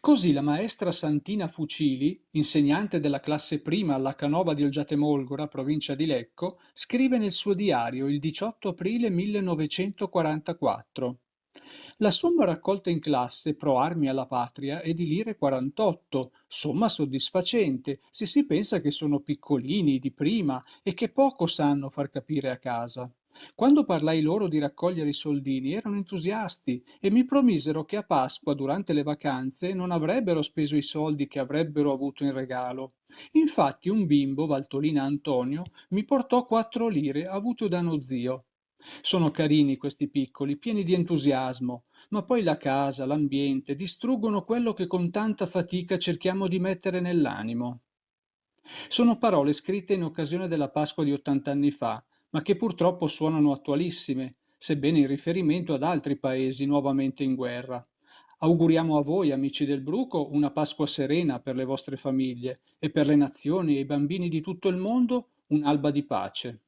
Così la maestra Santina Fucili, insegnante della classe prima alla Canova di Olgiatemolgora, provincia di Lecco, scrive nel suo diario il 18 aprile 1944. La somma raccolta in classe pro armi alla patria è di lire 48, somma soddisfacente se si pensa che sono piccolini, di prima e che poco sanno far capire a casa. Quando parlai loro di raccogliere i soldini, erano entusiasti e mi promisero che a Pasqua, durante le vacanze, non avrebbero speso i soldi che avrebbero avuto in regalo. Infatti, un bimbo, Valtolina Antonio, mi portò 4 lire avute da uno zio. Sono carini questi piccoli, pieni di entusiasmo, ma poi la casa, l'ambiente distruggono quello che con tanta fatica cerchiamo di mettere nell'animo. Sono parole scritte in occasione della Pasqua di 80 anni fa, ma che purtroppo suonano attualissime, sebbene in riferimento ad altri paesi nuovamente in guerra. Auguriamo a voi, amici del Bruco, una Pasqua serena per le vostre famiglie e per le nazioni e i bambini di tutto il mondo un'alba di pace.